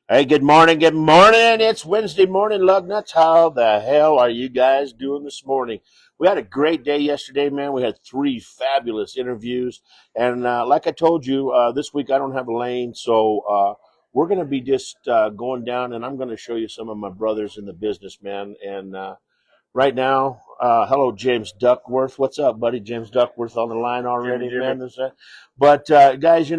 Hey, good morning, good morning. It's Wednesday morning, lug nuts. How the hell are you guys doing this morning? We had a great day yesterday, man. We had three fabulous interviews. And like I told you, this week I don't have a lane, so we're going to be just going down, and I'm going to show you some of my brothers in the business, man. And right now, hello, James Duckworth. What's up, buddy? James Duckworth on the line already, Jimmy. man. But guys,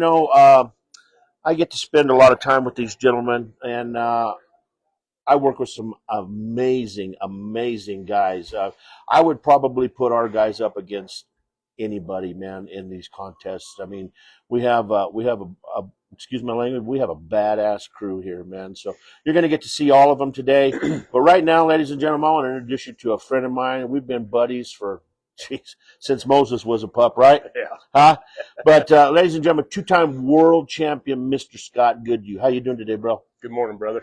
I get to spend a lot of time with these gentlemen, and I work with some amazing, amazing guys. I would probably put our guys up against anybody, man, in these contests. I mean, we have a excuse my language, we have a badass crew here, man. So you're going to get to see all of them today. But right now, ladies and gentlemen, I want to introduce you to a friend of mine. We've been buddies for, geez, since Moses was a pup, right? Yeah. Huh? But ladies and gentlemen, two-time world champion, Mr. Scott Goodhue. How you doing today, bro? Good morning, brother.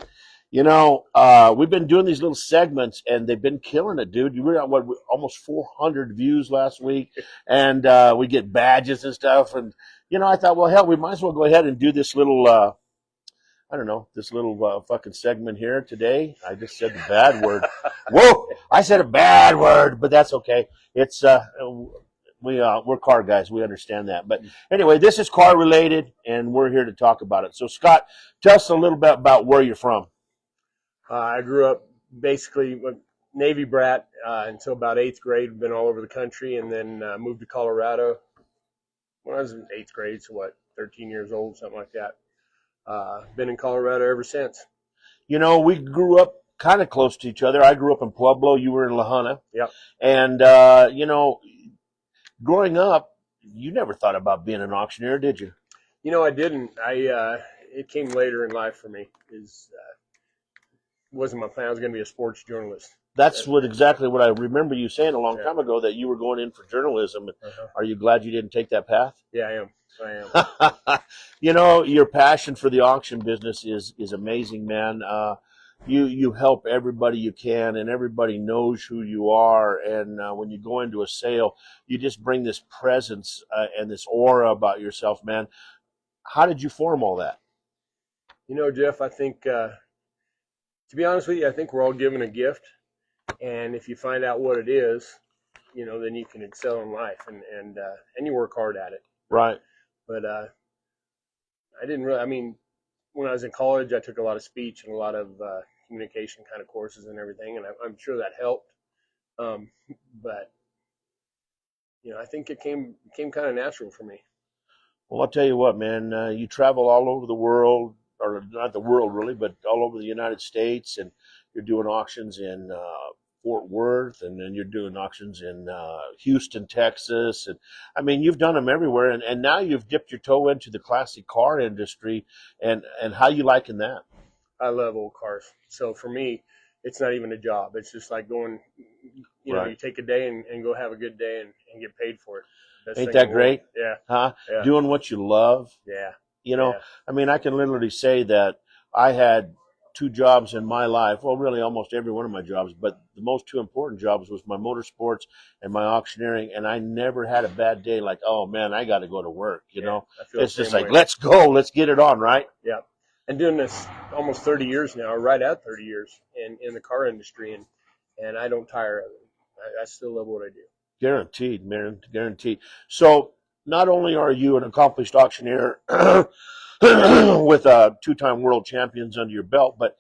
We've been doing these little segments, and they've been killing it, dude. You were at almost 400 views last week, and we get badges and stuff. And I thought, well, hell, we might as well go ahead and do this little, I don't know, this little fucking segment here today. I just said the bad word. Whoa, I said a bad word, but that's okay. It's we're car guys. We understand that. But anyway, this is car related, and we're here to talk about it. So, Scott, tell us a little bit about where you're from. I grew up basically a Navy brat until about eighth grade. Been all over the country, and then moved to Colorado when I was in eighth grade. So 13 years old, something like that. Been in Colorado ever since. We grew up kind of close to each other. I grew up in Pueblo. You were in La Junta. Yep. And, growing up, you never thought about being an auctioneer, did you? I didn't. It came later in life for me. Wasn't my plan. I was going to be a sports journalist. That's exactly what I remember you saying a long time ago, that you were going in for journalism. Uh-huh. Are you glad you didn't take that path? Yeah, I am. Your passion for the auction business is amazing, man. You help everybody you can, and everybody knows who you are. And when you go into a sale, you just bring this presence and this aura about yourself, man. How did you form all that? Jeff, I think, to be honest with you, I think we're all given a gift. And if you find out what it is, then you can excel in life, and you work hard at it. Right. But I didn't really. I mean, when I was in college, I took a lot of speech and a lot of communication kind of courses and everything, and I'm sure that helped. But I think it came kind of natural for me. Well, I'll tell you what, man. You travel all over the world, or not the world really, but all over the United States, and you're doing auctions in Fort Worth, and then you're doing auctions in Houston, Texas, and I mean, you've done them everywhere, and now you've dipped your toe into the classic car industry, and how you liking that? I love old cars, so for me, it's not even a job. It's just like going, Right. you take a day and go have a good day and get paid for it. Best Ain't thing in that the world. great? Yeah, Huh? yeah, Doing what you love. yeah, Yeah. I mean, I can literally say that I had two jobs in my life. Well, really almost every one of my jobs, but the most two important jobs was my motorsports and my auctioneering. And I never had a bad day like, oh man, I got to go to work. I feel It's the just same like, way. let's go, let's get it on, right? Yeah. And doing this almost 30 years now, right at 30 years in the car industry, and I don't tire of it. I still love what I do. Guaranteed, man, guaranteed. So not only are you an accomplished auctioneer with two-time world champions under your belt, but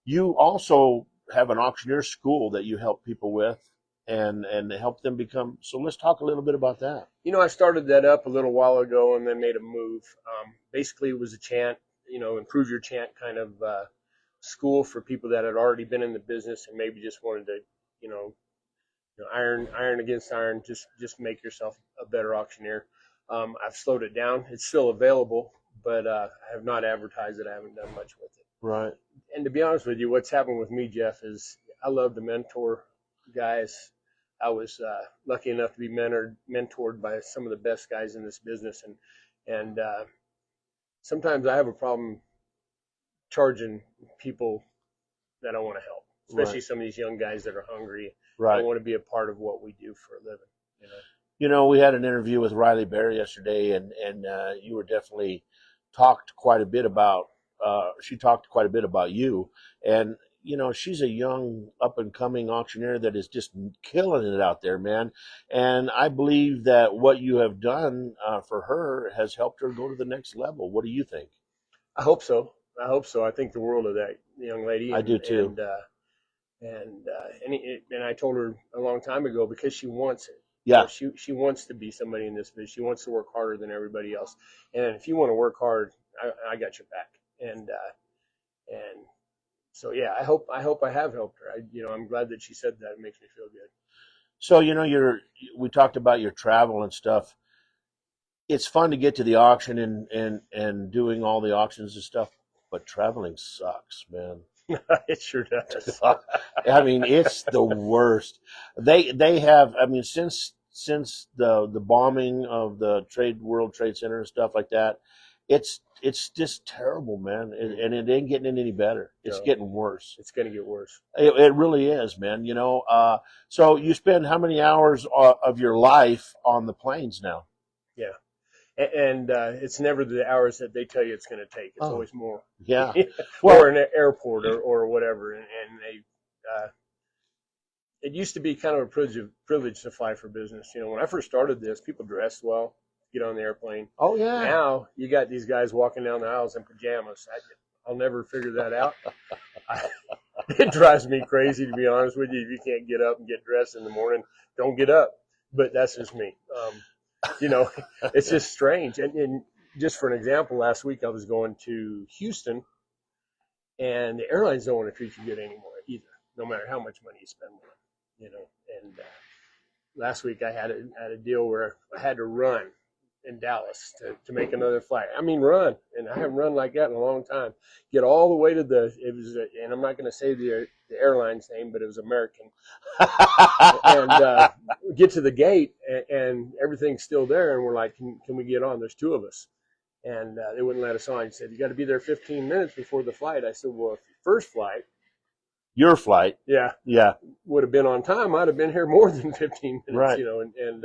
you also have an auctioneer school that you help people with and help them become. So let's talk a little bit about that. I started that up a little while ago and then made a move. Basically, it was a chant, improve your chant kind of school for people that had already been in the business and maybe just wanted to, iron against iron, just make yourself a better auctioneer. I've slowed it down. It's still available, but I have not advertised it. I haven't done much with it. Right. And to be honest with you, what's happened with me, Jeff, is I love to mentor guys. I was lucky enough to be mentored by some of the best guys in this business, and sometimes I have a problem charging people that I want to help, especially Right. some of these young guys that are hungry. Right. I want to be a part of what we do for a living. We had an interview with Riley Bear yesterday, and you were definitely talked quite a bit about she talked quite a bit about you, and she's a young up and coming auctioneer that is just killing it out there, man. And I believe that what you have done for her has helped her go to the next level. What do you think? I hope so. I hope so. I think the world of that young lady, I do too. And I told her a long time ago, because she wants it. Yeah. She wants to be somebody in this business. She wants to work harder than everybody else. And if you want to work hard, I got your back. And so yeah, I hope I have helped her. I'm glad that she said that. It makes me feel good. So we talked about your travel and stuff. It's fun to get to the auction and doing all the auctions and stuff, but traveling sucks, man. It sure does. I mean, it's the worst. They have. I mean, since the bombing of the World Trade Center and stuff like that, it's just terrible, man. And it ain't getting any better. It's getting worse. It's going to get worse. It really is, man. So you spend how many hours of your life on the planes now? Yeah. And it's never the hours that they tell you it's going to take. It's always more. Yeah. Or in an airport or whatever. And it used to be kind of a privilege to fly for business. When I first started this, people dressed well, get on the airplane. Oh, yeah. Now you got these guys walking down the aisles in pajamas. I'll never figure that out. It drives me crazy, to be honest with you. If you can't get up and get dressed in the morning, don't get up. But that's just me. It's just strange. And just for an example, last week I was going to Houston, and the airlines don't want to treat you good anymore either, no matter how much money you spend on them. And last week I had a deal where I had to run in Dallas to make another flight. I mean, run, and I haven't run like that in a long time. Get all the way to and I'm not going to say the airline's name, but it was American. And get to the gate, and everything's still there, and we're like, can we get on? There's two of us, and they wouldn't let us on. He said, you got to be there 15 minutes before the flight. I said, well, if your first flight, your flight, yeah, would have been on time, I'd have been here more than 15 minutes, right? And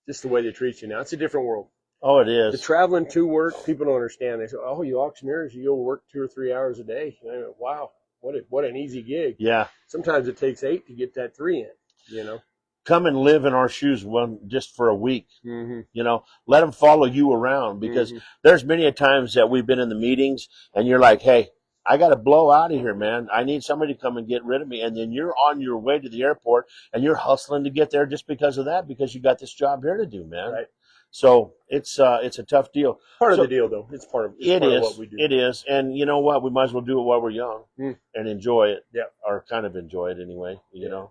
just the way they treat you now, it's a different world. Oh, it is. The traveling to work, people don't understand. They say, oh, you auctioneers, you go work 2 or 3 hours a day. Wow, what an easy gig. Yeah. Sometimes it takes 8 to get that 3 in. Come and live in our shoes just for a week. Mm-hmm. Let them follow you around, because there's many a times that we've been in the meetings and you're like, hey, I got to blow out of here, man. I need somebody to come and get rid of me. And then you're on your way to the airport and you're hustling to get there just because of that, because you got this job here to do, man. Right. So it's a tough deal. Part of the deal, though. It's part of what we do. It is. And you know what? We might as well do it while we're young and enjoy it. Yeah. Or kind of enjoy it anyway, you know.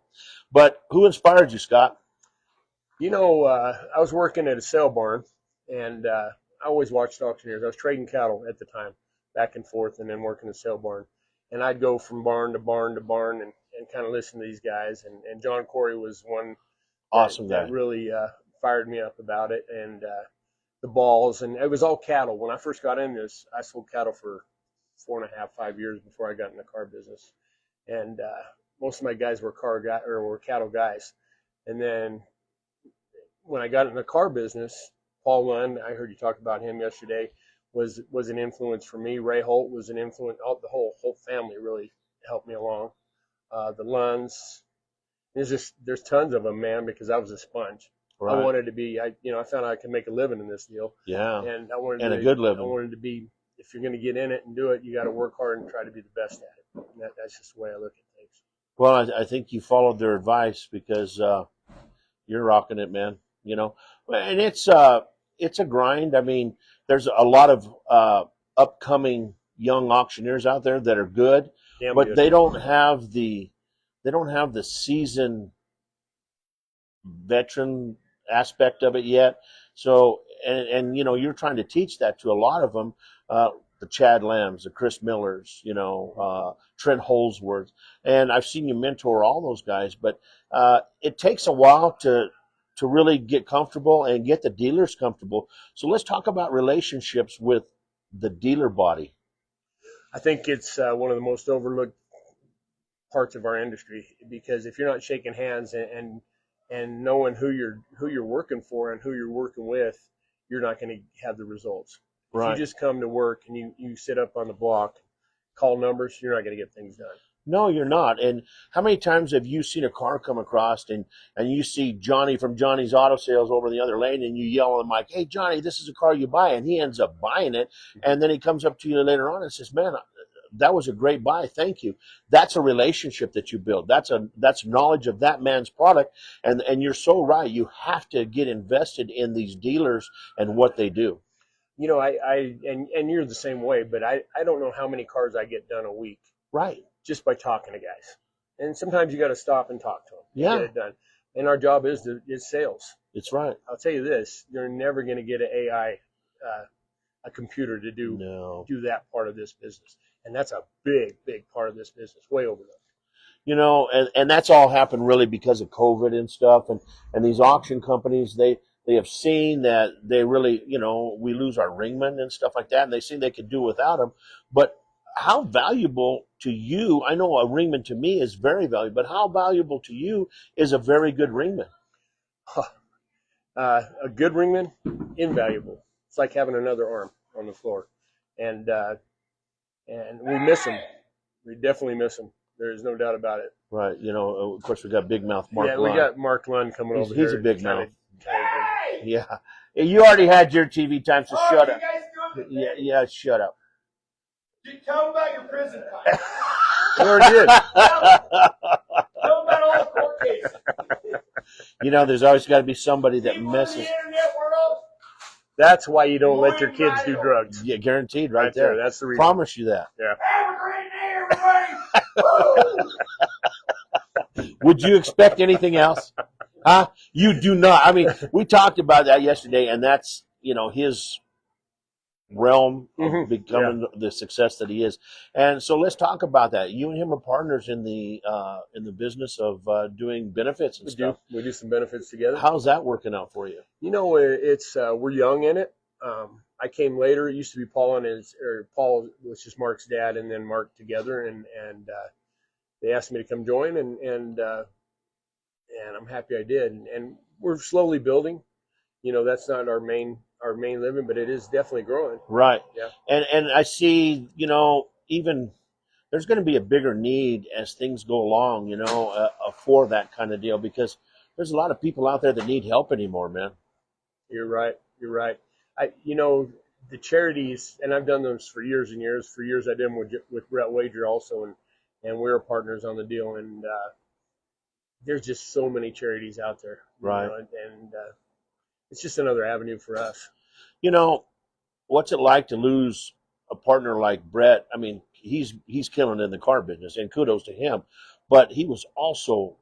But who inspired you, Scott? I was working at a sale barn, and I always watched auctioneers. I was trading cattle at the time, back and forth, and then working a sale barn. And I'd go from barn to barn to barn and kind of listen to these guys. And John Corey was one awesome guy that really fired me up about it. And the balls, and it was all cattle. When I first got in this, I sold cattle for 4.5, 5 years before I got in the car business. And most of my guys were were cattle guys. And then when I got in the car business, Paul Lund, I heard you talk about him yesterday, was an influence for me. Ray Holt was an influence. The whole Holt family really helped me along. The Lunds, there's tons of them, man, because I was a sponge. Right. I wanted to be, I found out I could make a living in this deal. Yeah. And I wanted a good living. I wanted to be, if you're going to get in it and do it, you got to work hard and try to be the best at it. And that's just the way I look at things. Well, I think you followed their advice, because you're rocking it, man. And it's a grind. I mean, there's a lot of upcoming young auctioneers out there that are good, but they don't have the seasoned veteran aspect of it yet. So, and you're trying to teach that to a lot of them, the Chad Lambs, the Chris Millers, Trent Holsworth, and I've seen you mentor all those guys, but it takes a while to really get comfortable and get the dealers comfortable. So let's talk about relationships with the dealer body. I think it's one of the most overlooked parts of our industry, because if you're not shaking hands and knowing who you're working for and who you're working with, you're not going to have the results. If you Right. just come to work and you sit up on the block, call numbers, you're not going to get things done. No, you're not. And how many times have you seen a car come across and you see Johnny from Johnny's Auto Sales over in the other lane and you yell at him like, "Hey, Johnny, this is a car you buy." And he ends up buying it. And then he comes up to you later on and says, "Man, that was a great buy. Thank you." That's a relationship that you build. That's knowledge of that man's product. And you're so right. You have to get invested in these dealers and what they do. You know, and you're the same way, but I don't know how many cars I get done a week Right. just by talking to guys. And sometimes you got to stop and talk to them and Yeah. get it done. And our job is sales. It's right. I'll tell you this: you're never going to get an AI, a computer to No. do that part of this business, and that's a big part of this business, way over there. You know, and that's all happened really because of COVID and stuff. And these auction companies, they have seen that they really, we lose our ringmen and stuff like that, and they see they could do without them. But how valuable to you? I know a ringman to me is very valuable, but how valuable to you is a very good ringman? A good ringman, invaluable. It's like having another arm on the floor, and we miss him. We definitely miss him. There is no doubt about it. Right. Of course, we got Big Mouth Mark. Yeah, we Lund. got Mark Lund coming over here. He's a big mouth. Kinda Yeah. You already had your TV time, so shut up. Yeah, shut up. Tell them about your prison time. we already did. Tell them about all the court cases. There's always got to be somebody that People messes. in the internet world. That's why you don't let your kids do drugs. Yeah, guaranteed, right there. there. That's the reason. Promise you that. Yeah. Have a great day, everybody. Would you expect anything else? Huh? You do not. I mean, we talked about that yesterday, and that's his realm of becoming the success that he is. And so let's talk about that. You and him are partners in the business of doing benefits and stuff. We do some benefits together. How's that working out for you? It's we're young in it. I came later. It used to be Paul Paul was just Mark's dad, and then Mark together, and they asked me to come join, and I'm happy I did. And we're slowly building. That's not our main living, but it is definitely growing. Right. Yeah. And I see, even there's going to be a bigger need as things go along, for that kind of deal, because there's a lot of people out there that need help anymore, man. You're right. The charities, and I've done those for years and years. For years, I did them with Brett Wager also, and we were partners on the deal. And there's just so many charities out there, right? And it's just another avenue for us. What's it like to lose a partner like Brett? I mean, he's killing in the car business, and kudos to him. But he was also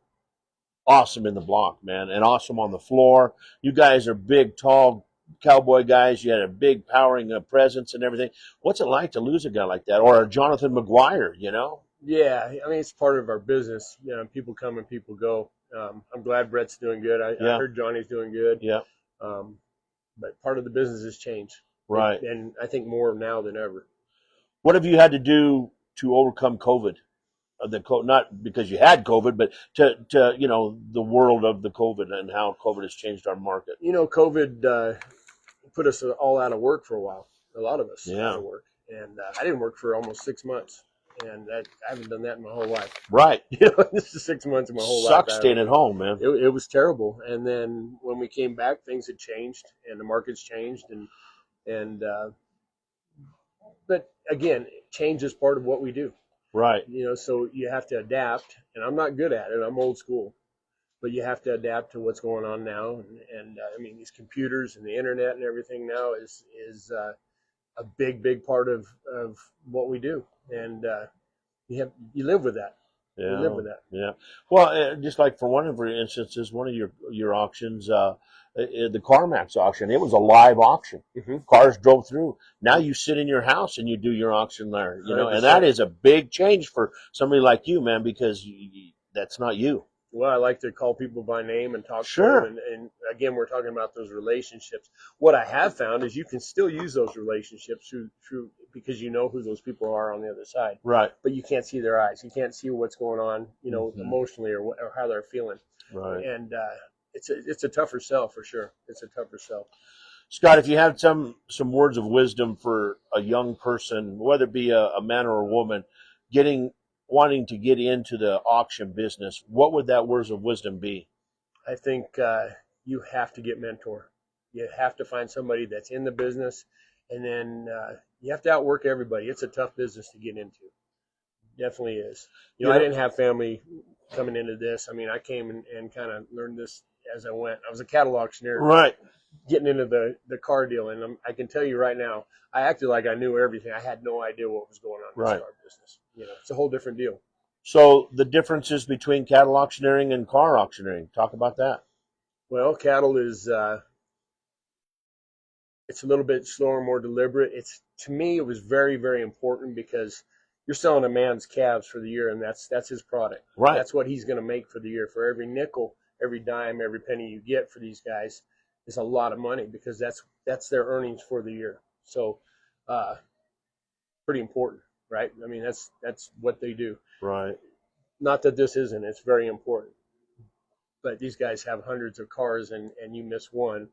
awesome in the block, man, and awesome on the floor. You guys are big, tall cowboy guys. You had a big, powering presence and everything. What's it like to lose a guy like that, or a Jonathan McGuire? Yeah, I mean, it's part of our business. People come and people go. I'm glad Brett's doing good. I heard Johnny's doing good. Yeah. But part of the business has changed. Right. And I think more now than ever. What have you had to do to overcome COVID? Not because you had COVID, but to the world of the COVID and how COVID has changed our market. COVID put us all out of work for a while. A lot of us out of work. And I didn't work for almost 6 months. And I haven't done that in my whole life. Right. This is 6 months of my whole life. Sucks staying at home, man. It was terrible. And then when we came back, things had changed and the market's changed. But again, change is part of what we do. Right. So you have to adapt. And I'm not good at it. I'm old school. But you have to adapt to what's going on now. And I mean, these computers and the internet and everything now is a big part of what we do. And you live with that. Yeah. You live with that. Yeah. Well, just like for one of your instances, one of your auctions, the CarMax auction, it was a live auction. Mm-hmm. Cars drove through. Now you sit in your house and you do your auction there. 100%. And that is a big change for somebody like you, man, because that's not you. Well, I like to call people by name and talk Sure. to them. And again, we're talking about those relationships. What I have found is you can still use those relationships through because you know who those people are on the other side. Right. But you can't see their eyes. You can't see what's going on, emotionally or how they're feeling. Right. And it's a tougher sell for sure. It's a tougher sell. Scott, if you have some words of wisdom for a young person, whether it be a man or a woman, wanting to get into the auction business, what would that words of wisdom be? I think you have to get mentor. You have to find somebody that's in the business, and then you have to outwork everybody. It's a tough business to get into. Definitely is. I didn't have family coming into this. I mean, I came and kind of learned this as I went. I was a cattle auctioneer, Right. getting into the car deal, and I can tell you right now, I acted like I knew everything. I had no idea what was going on in this car business. It's a whole different deal. So the differences between cattle auctioneering and car auctioneering, talk about that. Well, cattle is it's a little bit slower, more deliberate. To me, it was very, very important because you're selling a man's calves for the year, and that's his product. Right. That's what he's going to make for the year. For every nickel, every dime, every penny you get for these guys is a lot of money because that's their earnings for the year. So, pretty important, right? I mean, that's what they do. Right. Not that this isn't. It's very important. But these guys have hundreds of cars, and you miss one.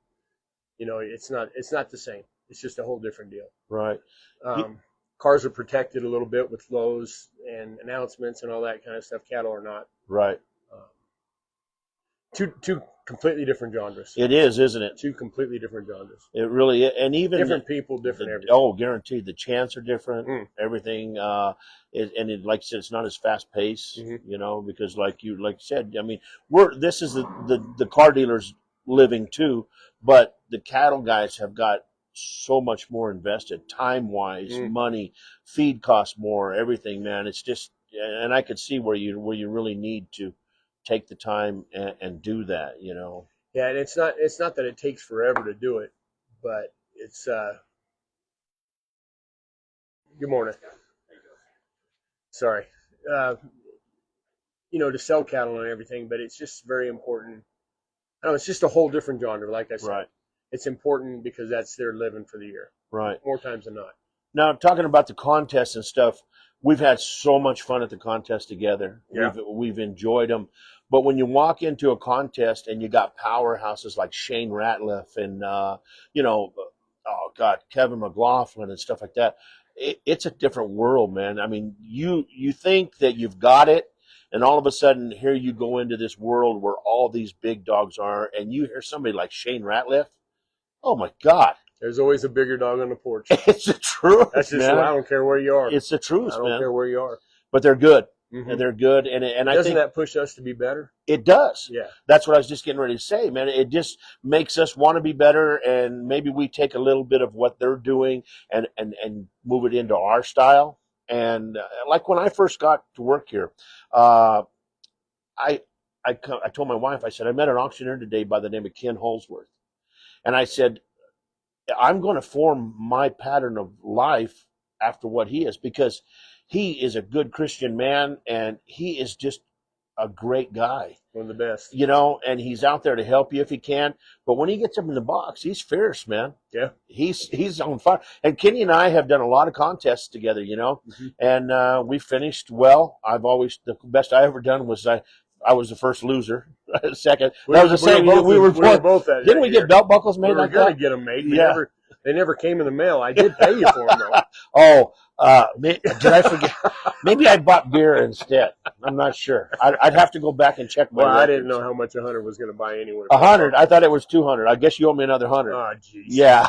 It's not the same. It's just a whole different deal. Right. Cars are protected a little bit with lows and announcements and all that kind of stuff. Cattle are not. Right. Two completely different genres. It is, isn't it? Two completely different genres. It really is. And even different people, different everything. Oh, guaranteed. The chants are different. Everything. Like you said, it's not as fast paced. Because like you said, I mean, this is the car dealers living too, but the cattle guys have got so much more invested, time wise, money, feed costs more, everything, man. It's just, and I could see where you really need to take the time and do that, Yeah, and it's not that it takes forever to do it, but it's good morning. Sorry. To sell cattle and everything, but it's just very important. I know it's just a whole different genre, like I said. Right. It's important because that's their living for the year. Right. More times than not. Now, talking about the contests and stuff, we've had so much fun at the contest together. Yeah. We've enjoyed them. But when you walk into a contest and you got powerhouses like Shane Ratliff and, Kevin McLaughlin and stuff like that, it's a different world, man. I mean, you think that you've got it, and all of a sudden here you go into this world where all these big dogs are, and you hear somebody like Shane Ratliff. Oh, my God. There's always a bigger dog on the porch. It's the truth, That's just, man. I don't care where you are. It's the truth, I don't care where you are. But they're good. Mm-hmm. And they're good. And I Doesn't think that push us to be better? It does. Yeah. That's what I was just getting ready to say, man. It just makes us want to be better, and maybe we take a little bit of what they're doing and move it into our style. And like when I first got to work here, I told my wife, I said, I met an auctioneer today by the name of Ken Holsworth. And I said, I'm going to form my pattern of life after what he is, because he is a good Christian man, and he is just a great guy. One of the best. And he's out there to help you if he can. But when he gets up in the box, he's fierce, man. Yeah. He's on fire. And Kenny and I have done a lot of contests together, Mm-hmm. and we finished well. The best I ever done was I was the first loser. Second. That was the same. We were both that. Didn't we get belt buckles made we were like going that? to get them made. Yeah. They never came in the mail. I did pay you for them, though. Oh, did I forget? Maybe I bought beer instead. I'm not sure. I'd have to go back and check my records. I didn't know how much a hunter was going to buy anyway. 100. I thought it was 200. I guess you owe me another 100. Oh, jeez. Yeah.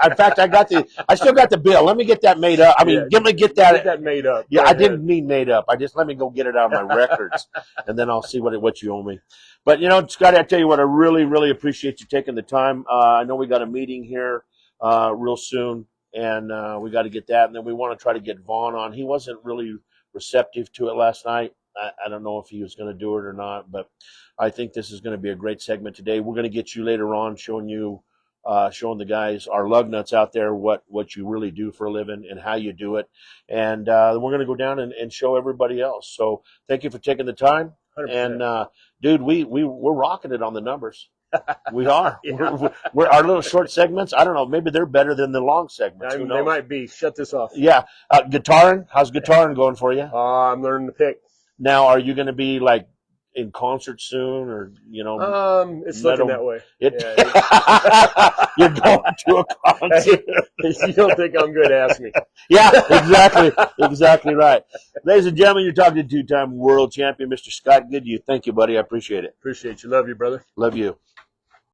In fact, I still got the bill. Let me get that made up. Get that made up. Yeah, I didn't mean made up. Let me go get it out of my records, and then I'll see what you owe me. But Scotty, I tell you what, I really, really appreciate you taking the time. I know we got a meeting here real soon, and we got to get that, and then we want to try to get Vaughn on. He wasn't really receptive to it last night. I don't know if he was going to do it or not, but I think this is going to be a great segment today. We're going to get you later on showing the guys, our lug nuts out there, what you really do for a living and how you do it. And we're going to go down and show everybody else. So thank you for taking the time. 100%. And dude, we're rocking it on the numbers. We are. Yeah. We're our little short segments. I don't know. Maybe they're better than the long segments. They might be. Shut this off. Yeah. Guitaring. How's guitaring going for you? I'm learning to pick. Now, are you going to be like in concert soon, or It's looking that way. It, Yeah. you're going to a concert. You don't think I'm good? Ask me. Yeah, exactly right. Ladies and gentlemen, you're talking to two-time world champion, Mr. Scott Goodhue. Thank you, buddy. I appreciate it. Appreciate you. Love you, brother. Love you.